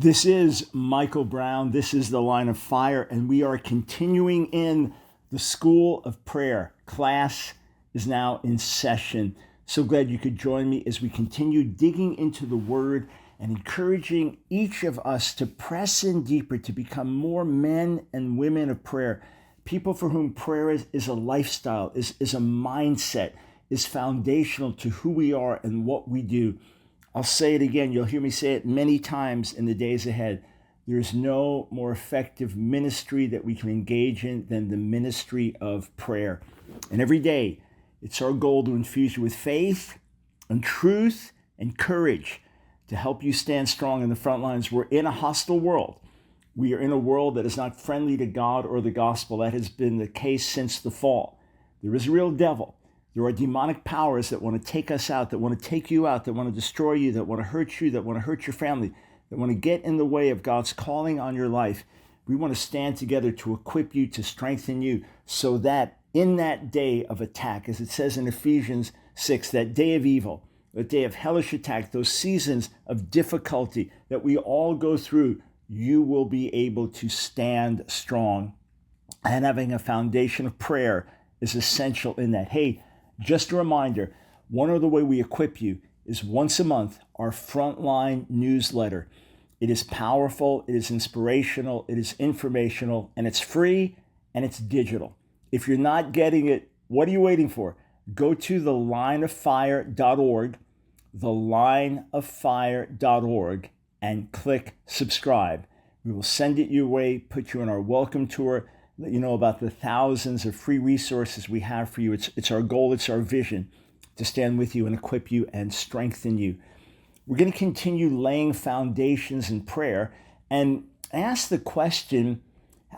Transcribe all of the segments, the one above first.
This is Michael Brown. This is The Line of Fire, and we are continuing in the School of Prayer. Class is now in session. So glad you could join me as we continue digging into the Word and encouraging each of us to press in deeper, to become more men and women of prayer, people for whom prayer is a lifestyle, is a mindset, is foundational to who we are and what we do. I'll say it again. You'll hear me say it many times in the days ahead. There's no more effective ministry that we can engage in than the ministry of prayer. And every day, it's our goal to infuse you with faith and truth and courage to help you stand strong in the front lines. We're in a hostile world. We are in a world that is not friendly to God or the gospel. That has been the case since the fall. There is a real devil. There are demonic powers that want to take us out, that want to take you out, that want to destroy you, that want to hurt you, that want to hurt your family, that want to get in the way of God's calling on your life. We want to stand together to equip you, to strengthen you, so that in that day of attack, as it says in Ephesians 6, that day of evil, that day of hellish attack, those seasons of difficulty that we all go through, you will be able to stand strong. And having a foundation of prayer is essential in that. Hey, just a reminder, one other way we equip you is once a month, our Frontline newsletter. It is powerful, it is inspirational, it is informational, and it's free and it's digital. If you're not getting it, what are you waiting for? Go to thelineoffire.org, thelineoffire.org, and click subscribe. We will send it your way, put you on our welcome tour, let you know about the thousands of free resources we have for you. It's our goal, it's our vision to stand with you and equip you and strengthen you. We're going to continue laying foundations in prayer and ask the question,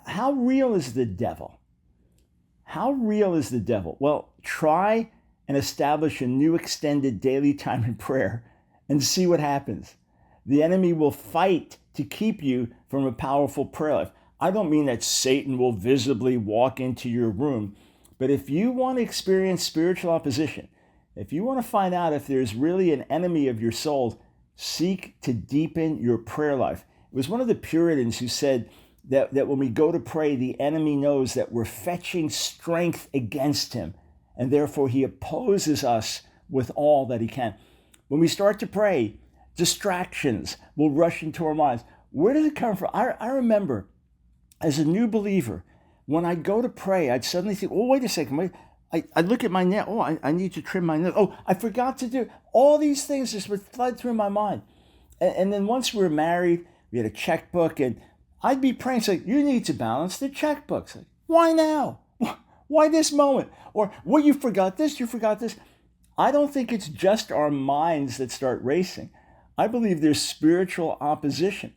how real is the devil? How real is the devil? Well, try and establish a new extended daily time in prayer and see what happens. The enemy will fight to keep you from a powerful prayer life. I don't mean that Satan will visibly walk into your room, but if you want to experience spiritual opposition, if you want to find out if there's really an enemy of your soul, seek to deepen your prayer life. It was one of the Puritans who said that when we go to pray, the enemy knows that we're fetching strength against him, and therefore he opposes us with all that he can. When we start to pray, distractions will rush into our minds. Where did it come from? I remember as a new believer, when I'd go to pray, I'd suddenly think, oh, wait a second. I'd look at my nail. Oh, I need to trim my nail. Oh, I forgot to do. All these things just would flood through my mind. And then once we were married, we had a checkbook, and I'd be praying, say, you need to balance the checkbook. Like, why now? Why this moment? Or, well, you forgot this, you forgot this. I don't think it's just our minds that start racing. I believe there's spiritual opposition.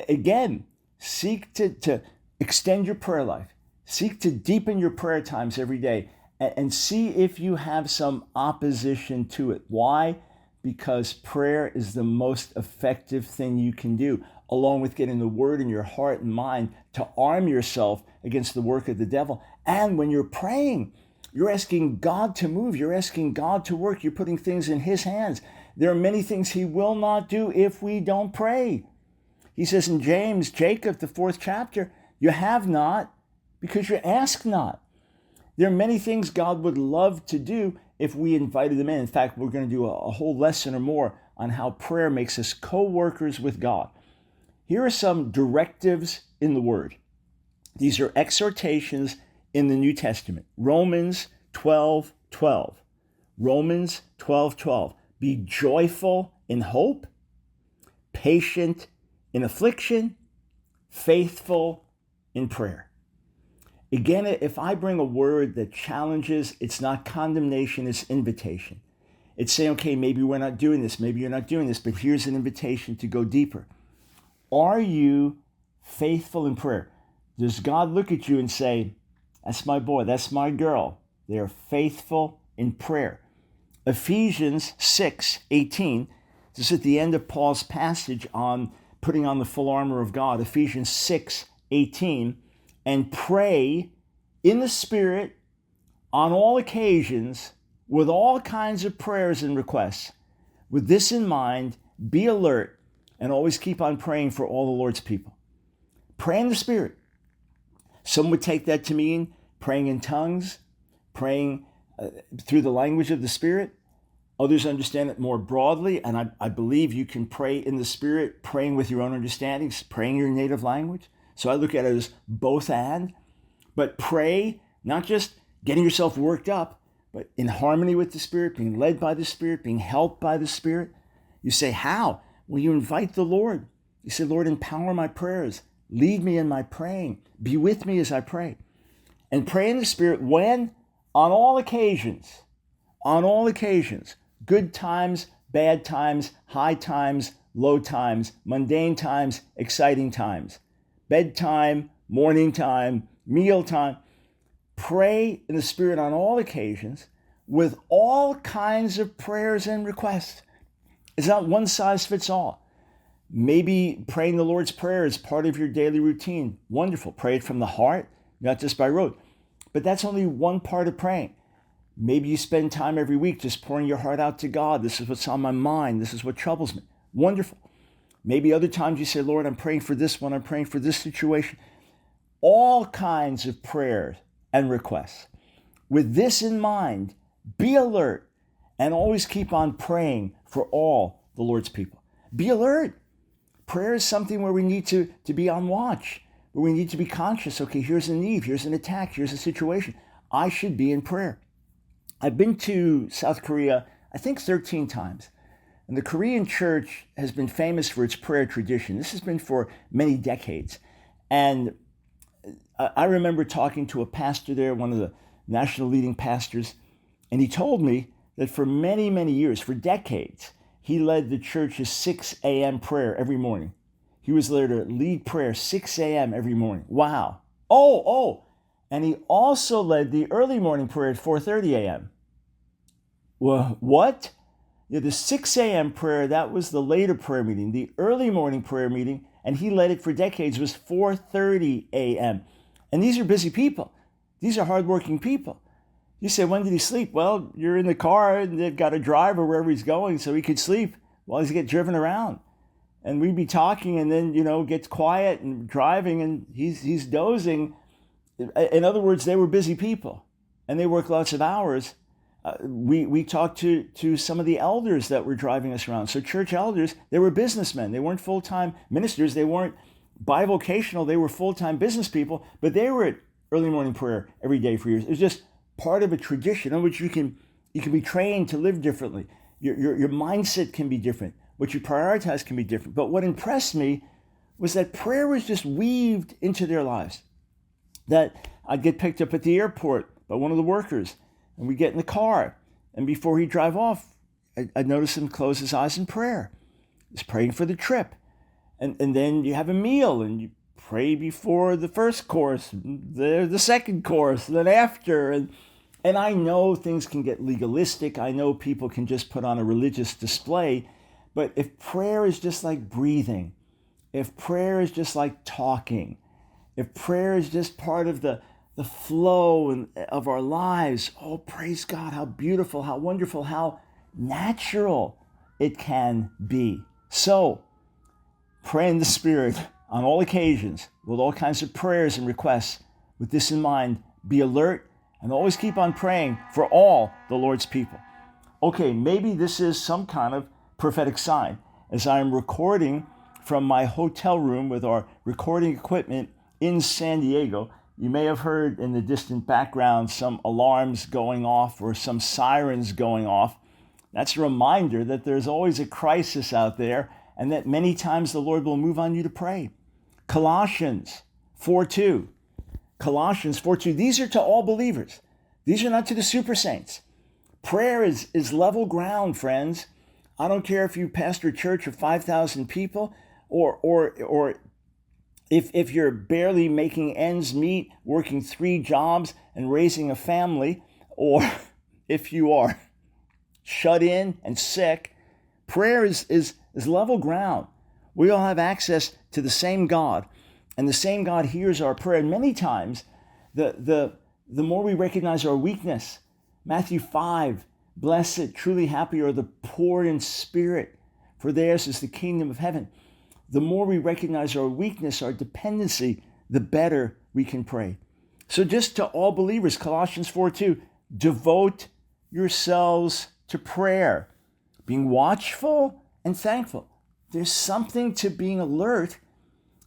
Again, seek to extend your prayer life. Seek to deepen your prayer times every day and see if you have some opposition to it. Why? Because prayer is the most effective thing you can do, along with getting the word in your heart and mind to arm yourself against the work of the devil. And when you're praying, you're asking God to move. You're asking God to work. You're putting things in his hands. There are many things he will not do if we don't pray. He says in James, Jacob, the 4th chapter, you have not because you ask not. There are many things God would love to do if we invited them in. In fact, we're going to do a whole lesson or more on how prayer makes us co-workers with God. Here are some directives in the Word. These are exhortations in the New Testament. Romans 12:12. Romans 12:12. Be joyful in hope, patient in affliction, faithful in prayer. Again, if I bring a word that challenges, it's not condemnation, it's invitation. It's saying, okay, maybe we're not doing this, maybe you're not doing this, but here's an invitation to go deeper. Are you faithful in prayer? Does God look at you and say, that's my boy, that's my girl. They are faithful in prayer. Ephesians 6:18, this is at the end of Paul's passage on putting on the full armor of God, Ephesians 6:18, and pray in the Spirit on all occasions with all kinds of prayers and requests. With this in mind, be alert and always keep on praying for all the Lord's people. Pray in the Spirit. Some would take that to mean praying in tongues, praying through the language of the Spirit. Others understand it more broadly, and I believe you can pray in the Spirit, praying with your own understandings, praying your native language. So I look at it as both and. But pray, not just getting yourself worked up, but in harmony with the Spirit, being led by the Spirit, being helped by the Spirit. You say, how? Well, you invite the Lord. You say, Lord, empower my prayers. Lead me in my praying. Be with me as I pray. And pray in the Spirit when? On all occasions. On all occasions. Good times, bad times, high times, low times, mundane times, exciting times. Bedtime, morning time, meal time. Pray in the Spirit on all occasions with all kinds of prayers and requests. It's not one size fits all. Maybe praying the Lord's Prayer is part of your daily routine. Wonderful. Pray it from the heart, not just by rote. But that's only one part of praying. Maybe you spend time every week just pouring your heart out to God. This is what's on my mind. This is what troubles me. Wonderful. Maybe other times you say, Lord, I'm praying for this one. I'm praying for this situation. All kinds of prayers and requests. With this in mind, be alert and always keep on praying for all the Lord's people. Be alert. Prayer is something where we need to be on watch, where we need to be conscious. Okay, here's a need, here's an attack, here's a situation. I should be in prayer. I've been to South Korea, I think 13 times. And the Korean church has been famous for its prayer tradition. This has been for many decades. And I remember talking to a pastor there, one of the national leading pastors, and he told me that for many, many years, for decades, he led the church's 6 a.m. prayer every morning. He was there to lead prayer 6 a.m. every morning. Wow. Oh. And he also led the early morning prayer at 4:30 a.m. Well, what? Yeah, the 6 a.m. prayer, that was the later prayer meeting. The early morning prayer meeting, and he led it for decades, was 4:30 a.m. And these are busy people. These are hardworking people. You say, when did he sleep? Well, you're in the car and they've got a driver wherever he's going, so he could sleep while he's getting driven around. And we'd be talking and then, gets quiet and driving and he's dozing. In other words, they were busy people and they worked lots of hours. We talked to some of the elders that were driving us around. So church elders, they were businessmen. They weren't full-time ministers. They weren't bivocational. They were full-time business people, but they were at early morning prayer every day for years. It was just part of a tradition in which you can be trained to live differently. Your mindset can be different. What you prioritize can be different. But what impressed me was that prayer was just weaved into their lives. That I'd get picked up at the airport by one of the workers, and we'd get in the car, and before he'd drive off, I'd notice him close his eyes in prayer. He's praying for the trip. And then you have a meal, and you pray before the first course, the second course, then after. And I know things can get legalistic. I know people can just put on a religious display. But if prayer is just like breathing, if prayer is just like talking, if prayer is just part of the flow of our lives, oh, praise God, how beautiful, how wonderful, how natural it can be. So, pray in the Spirit on all occasions with all kinds of prayers and requests. With this in mind, be alert and always keep on praying for all the Lord's people. Okay, maybe this is some kind of prophetic sign. As I am recording from my hotel room with our recording equipment in San Diego, you may have heard in the distant background some alarms going off or some sirens going off. That's a reminder that there's always a crisis out there and that many times the Lord will move on you to pray. Colossians 4:2. Colossians 4:2. These are to all believers. These are not to the super saints. Prayer is level ground, friends. I don't care if you pastor a church of 5,000 people or if you're barely making ends meet, working 3 jobs and raising a family, or if you are shut in and sick. Prayer is level ground. We all have access to the same God, and the same God hears our prayer. And many times, the more we recognize our weakness, Matthew 5, blessed, truly happy are the poor in spirit, for theirs is the kingdom of heaven. the more we recognize our weakness, our dependency, the better we can pray. So just to all believers, Colossians 4:2, devote yourselves to prayer, being watchful and thankful. There's something to being alert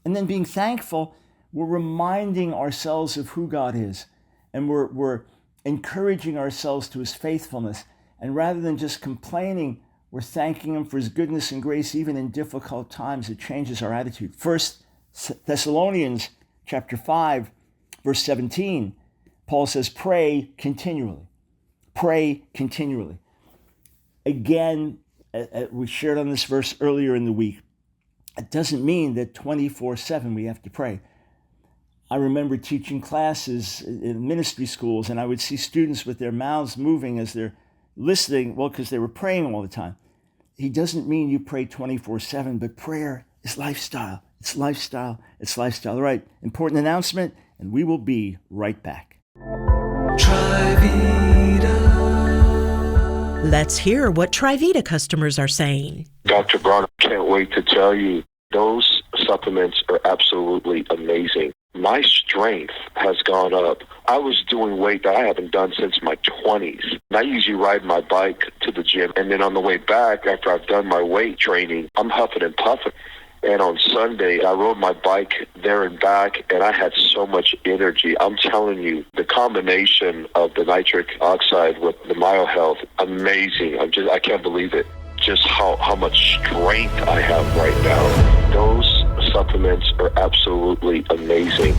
and then being thankful. We're reminding ourselves of who God is, and we're encouraging ourselves to his faithfulness. And rather than just complaining, we're thanking him for his goodness and grace, even in difficult times. It changes our attitude. 1 Thessalonians chapter 5, verse 17, Paul says, pray continually. Pray continually. Again, we shared on this verse earlier in the week. It doesn't mean that 24/7 we have to pray. I remember teaching classes in ministry schools, and I would see students with their mouths moving as they're listening, well, because they were praying all the time. He doesn't mean you pray 24/7, but prayer is lifestyle. It's lifestyle. It's lifestyle. All right, important announcement, and we will be right back. Let's hear what Trivita customers are saying. Dr. Brown, I can't wait to tell you, those supplements are absolutely amazing. My strength has gone up. I was doing weight that I haven't done since my 20s. I usually ride my bike to the gym, and then on the way back, after I've done my weight training, I'm huffing and puffing. And on Sunday, I rode my bike there and back, and I had so much energy. I'm telling you, the combination of the nitric oxide with the MyoHealth, amazing. I can't believe it. Just how much strength I have right now. Those supplements are absolutely amazing.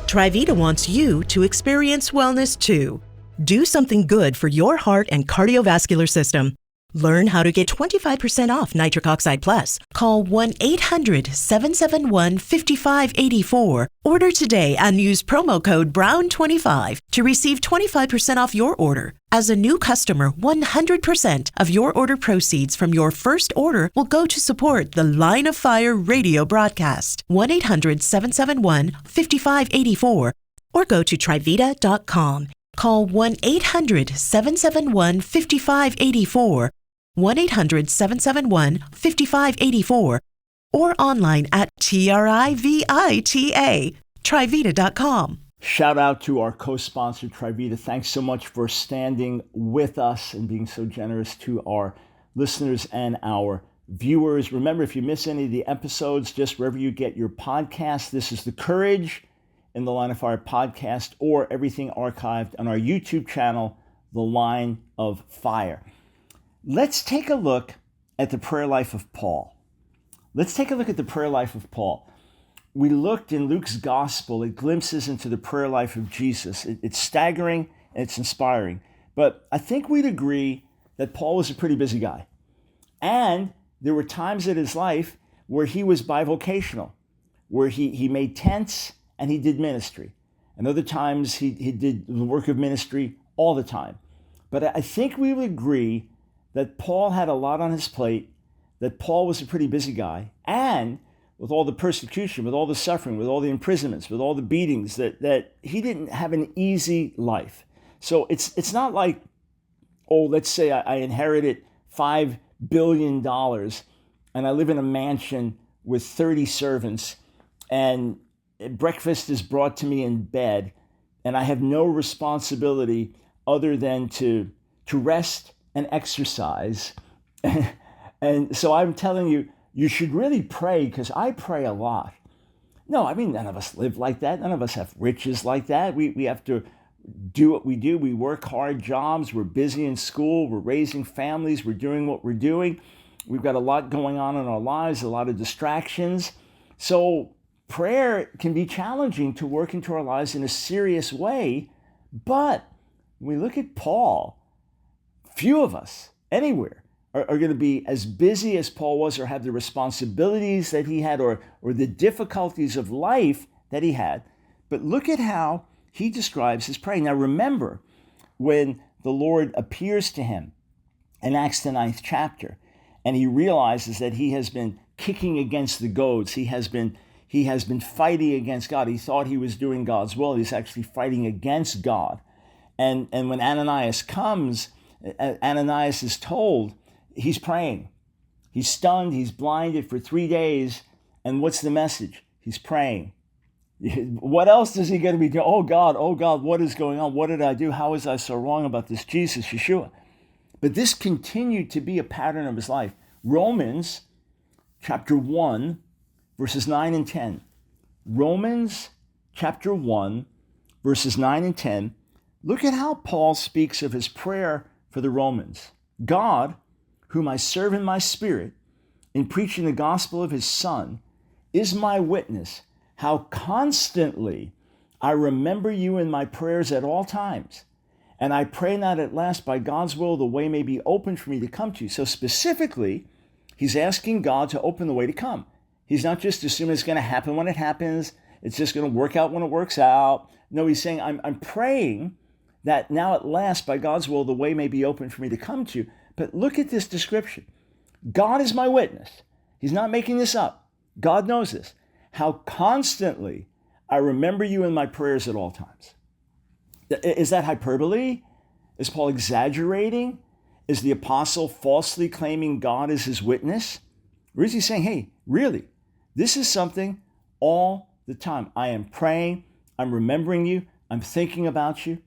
Trivita wants you to experience wellness too. Do something good for your heart and cardiovascular system. Learn how to get 25% off Nitric Oxide Plus. Call 1-800-771-5584. Order today and use promo code BROWN25 to receive 25% off your order. As a new customer, 100% of your order proceeds from your first order will go to support the Line of Fire radio broadcast. 1-800-771-5584 or go to Trivita.com. Call 1-800-771-5584. 1-800-771-5584 or online at TRIVITA, Trivita.com. Shout out to our co-sponsor, Trivita. Thanks so much for standing with us and being so generous to our listeners and our viewers. Remember, if you miss any of the episodes, just wherever you get your podcast, this is the Courage in the Line of Fire podcast, or everything archived on our YouTube channel, The Line of Fire. Let's take a look at the prayer life of Paul. We looked in Luke's gospel at glimpses into the prayer life of Jesus. It's staggering and it's inspiring. But I think we'd agree that Paul was a pretty busy guy. And there were times in his life where he was bivocational, where he made tents and he did ministry. And other times he did the work of ministry all the time. But I think we would agree that Paul had a lot on his plate, that Paul was a pretty busy guy, and with all the persecution, with all the suffering, with all the imprisonments, with all the beatings, that he didn't have an easy life. So it's not like, oh, let's say I inherited $5 billion and I live in a mansion with 30 servants and breakfast is brought to me in bed and I have no responsibility other than to rest and exercise. And so I'm telling you, you should really pray, because I pray a lot. No, I mean, none of us live like that. None of us have riches like that. We have to do what we do. We work hard jobs. We're busy in school. We're raising families. We're doing what we're doing. We've got a lot going on in our lives, a lot of distractions. So prayer can be challenging to work into our lives in a serious way. But when we look at Paul, few of us anywhere are going to be as busy as Paul was, or have the responsibilities that he had, or the difficulties of life that he had. But look at how he describes his praying. Now remember, when the Lord appears to him in Acts the 9th chapter, and he realizes that he has been kicking against the goads, he has been fighting against God. He thought he was doing God's will. He's actually fighting against God. And when Ananias comes, Ananias is told, he's praying. He's stunned, he's blinded for 3 days. And what's the message? He's praying. What else is he going to be doing? Oh God, what is going on? What did I do? How was I so wrong about this Jesus, Yeshua? But this continued to be a pattern of his life. Romans chapter 1, verses 9 and 10. Romans chapter 1, verses 9 and 10. Look at how Paul speaks of his prayer for the Romans. God, whom I serve in my spirit, in preaching the gospel of his Son, is my witness, how constantly I remember you in my prayers at all times. And I pray that at last, by God's will, the way may be opened for me to come to you. So specifically, he's asking God to open the way to come. He's not just assuming it's going to happen when it happens. It's just going to work out when it works out. No, he's saying, I'm praying that now at last, by God's will, the way may be open for me to come to you. But look at this description. God is my witness. He's not making this up. God knows this. How constantly I remember you in my prayers at all times. Is that hyperbole? Is Paul exaggerating? Is the apostle falsely claiming God as his witness? Or is he saying, hey, really, this is something all the time. I am praying, I'm remembering you, I'm thinking about you.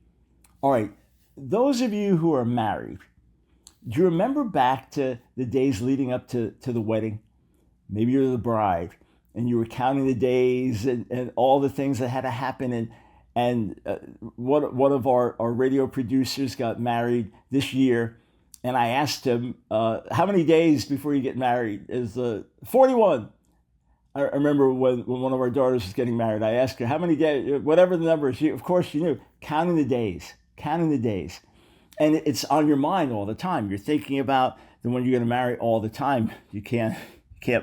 All right, those of you who are married, do you remember back to the days leading up to the wedding? Maybe you're the bride and you were counting the days and all the things that had to happen. And one of our radio producers got married this year. And I asked him, how many days before you get married? Is 41. I remember when one of our daughters was getting married, I asked her, how many days, whatever the number is. Of course she knew, counting the days. And it's on your mind all the time. You're thinking about the one you're going to marry all the time. You can't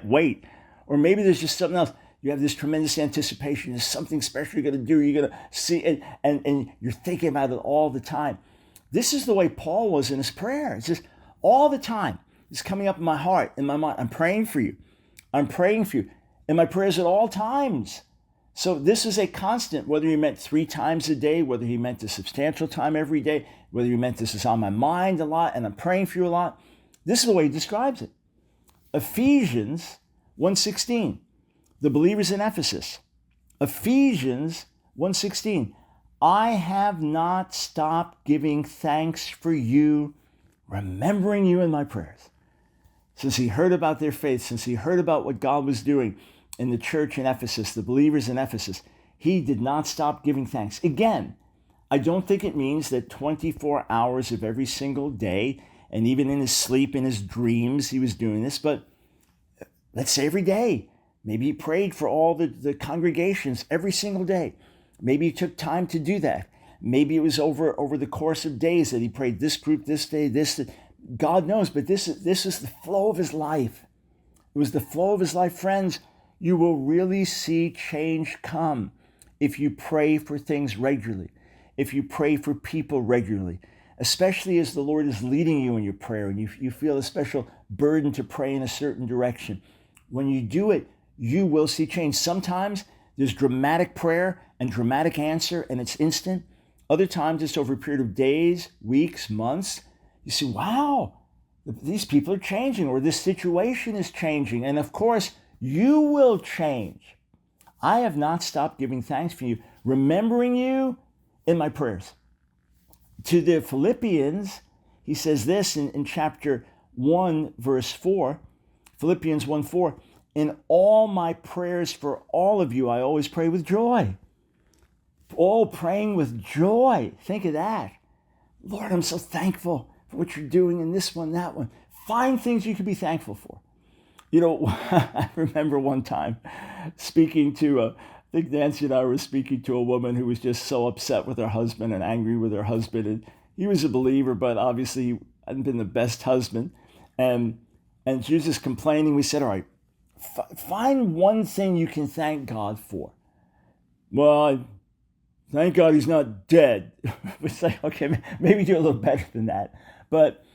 wait. Or maybe there's just something else. You have this tremendous anticipation. There's something special you're going to do. You're going to see, and you're thinking about it all the time. This is the way Paul was in his prayer. It's just all the time. It's coming up in my heart, in my mind. I'm praying for you. I'm praying for you. In my prayers at all times. So this is a constant, whether he meant 3 times a day, whether he meant a substantial time every day, whether he meant this is on my mind a lot and I'm praying for you a lot. This is the way he describes it. Ephesians 1:16, the believers in Ephesus. Ephesians 1:16, I have not stopped giving thanks for you, remembering you in my prayers. Since he heard about their faith, since he heard about what God was doing in the church in Ephesus, the believers in Ephesus, he did not stop giving thanks. Again, I don't think it means that 24 hours of every single day, and even in his sleep, in his dreams, he was doing this, but let's say every day. Maybe he prayed for all the congregations every single day. Maybe he took time to do that. Maybe it was over the course of days that he prayed this group, this day, this. God knows, but this is the flow of his life. It was the flow of his life. Friends, you will really see change come if you pray for things regularly, if you pray for people regularly, especially as the Lord is leading you in your prayer and you feel a special burden to pray in a certain direction. When you do it, you will see change. Sometimes there's dramatic prayer and dramatic answer and it's instant. Other times it's over a period of days, weeks, months. You see, wow, these people are changing or this situation is changing. And of course, you will change. I have not stopped giving thanks for you, remembering you in my prayers. To the Philippians, he says this in chapter 1, verse 4, Philippians 1:4, in all my prayers for all of you, I always pray with joy. All praying with joy. Think of that. Lord, I'm so thankful for what you're doing in this one, that one. Find things you can be thankful for. You know, I remember one time speaking to, I think Nancy and I were speaking to a woman who was just so upset with her husband and angry with her husband. And he was a believer, but obviously he hadn't been the best husband. And she was just complaining. We said, all right, find one thing you can thank God for. Well, thank God he's not dead. It's like, okay, maybe do a little better than that. But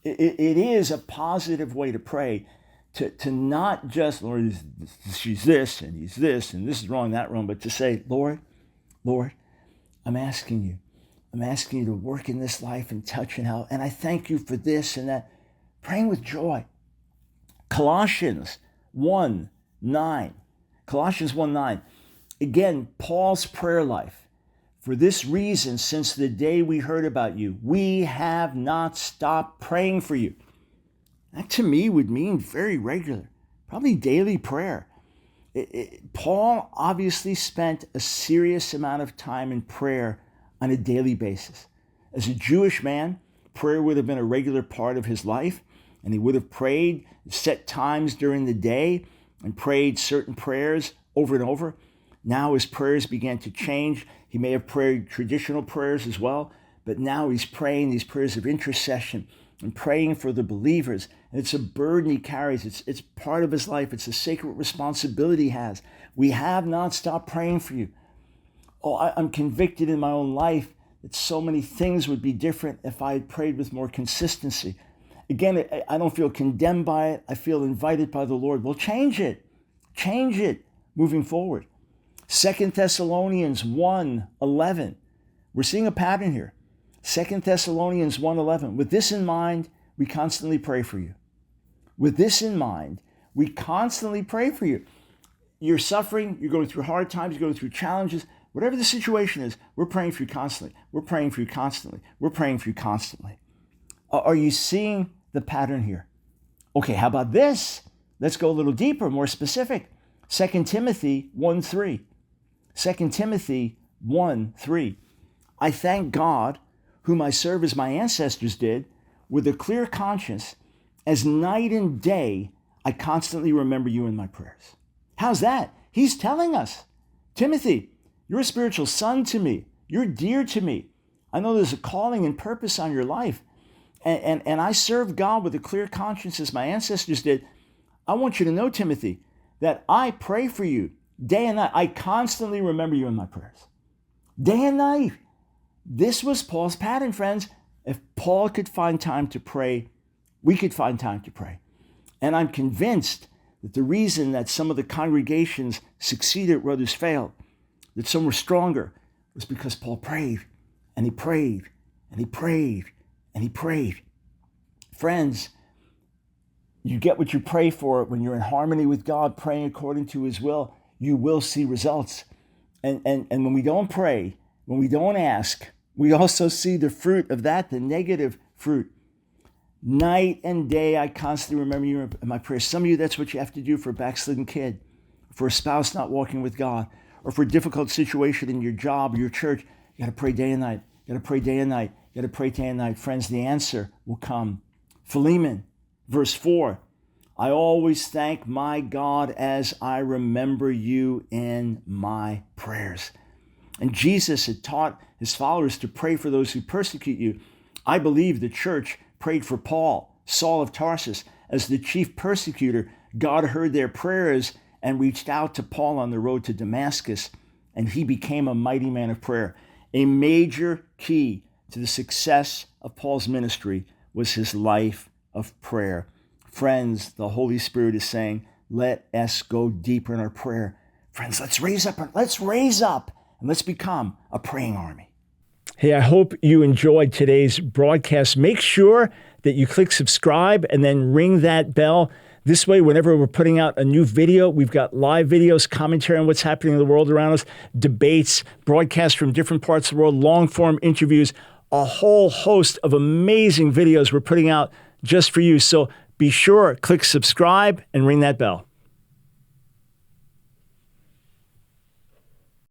it is a positive way to pray. To not just, Lord, she's this, and he's this, and this is wrong, that wrong, but to say, Lord, I'm asking you to work in this life and touch and help, and I thank you for this and that. Praying with joy. Colossians 1:9. Colossians 1:9. Again, Paul's prayer life. For this reason, since the day we heard about you, we have not stopped praying for you. That to me would mean very regular, probably daily prayer. Paul obviously spent a serious amount of time in prayer on a daily basis. As a Jewish man, prayer would have been a regular part of his life, and he would have prayed set times during the day and prayed certain prayers over and over. Now his prayers began to change. He may have prayed traditional prayers as well, but now he's praying these prayers of intercession and praying for the believers. And it's a burden he carries. It's part of his life. It's a sacred responsibility he has. We have not stopped praying for you. Oh, I'm convicted in my own life that so many things would be different if I had prayed with more consistency. Again, I don't feel condemned by it. I feel invited by the Lord. Well, change it. Change it moving forward. 2 Thessalonians 1:11. We're seeing a pattern here. 2 Thessalonians 1:11. With this in mind, we constantly pray for you. With this in mind, we constantly pray for you. You're suffering, you're going through hard times, you're going through challenges. Whatever the situation is, we're praying for you constantly. We're praying for you constantly. We're praying for you constantly. Are you seeing the pattern here? Okay, how about this? Let's go a little deeper, more specific. 2 Timothy 1:3. 2 Timothy 1:3. I thank God, whom I serve as my ancestors did, with a clear conscience, as night and day I constantly remember you in my prayers. How's that? He's telling us, Timothy, you're a spiritual son to me. You're dear to me. I know there's a calling and purpose on your life. And I serve God with a clear conscience as my ancestors did. I want you to know, Timothy, that I pray for you day and night. I constantly remember you in my prayers. Day and night. This was Paul's pattern, friends. If Paul could find time to pray, we could find time to pray. And I'm convinced that the reason that some of the congregations succeeded where others failed, that some were stronger, was because Paul prayed, and he prayed, and he prayed, and he prayed. Friends, you get what you pray for. When you're in harmony with God, praying according to his will, you will see results. And when we don't pray, when we don't ask, we also see the fruit of that, the negative fruit. Night and day, I constantly remember you in my prayers. Some of you, that's what you have to do for a backslidden kid, for a spouse not walking with God, or for a difficult situation in your job or your church. You got to pray day and night. You got to pray day and night. You got to pray day and night. Friends, the answer will come. Philemon, verse 4. I always thank my God as I remember you in my prayers. And Jesus had taught his followers to pray for those who persecute you. I believe the church prayed for Paul, Saul of Tarsus, as the chief persecutor. God heard their prayers and reached out to Paul on the road to Damascus, and he became a mighty man of prayer. A major key to the success of Paul's ministry was his life of prayer. Friends, the Holy Spirit is saying, let us go deeper in our prayer. Friends, let's raise up, and let's become a praying army. Hey, I hope you enjoyed today's broadcast. Make sure that you click subscribe and then ring that bell. This way, whenever we're putting out a new video, we've got live videos, commentary on what's happening in the world around us, debates, broadcasts from different parts of the world, long-form interviews, a whole host of amazing videos we're putting out just for you. So be sure, click subscribe and ring that bell.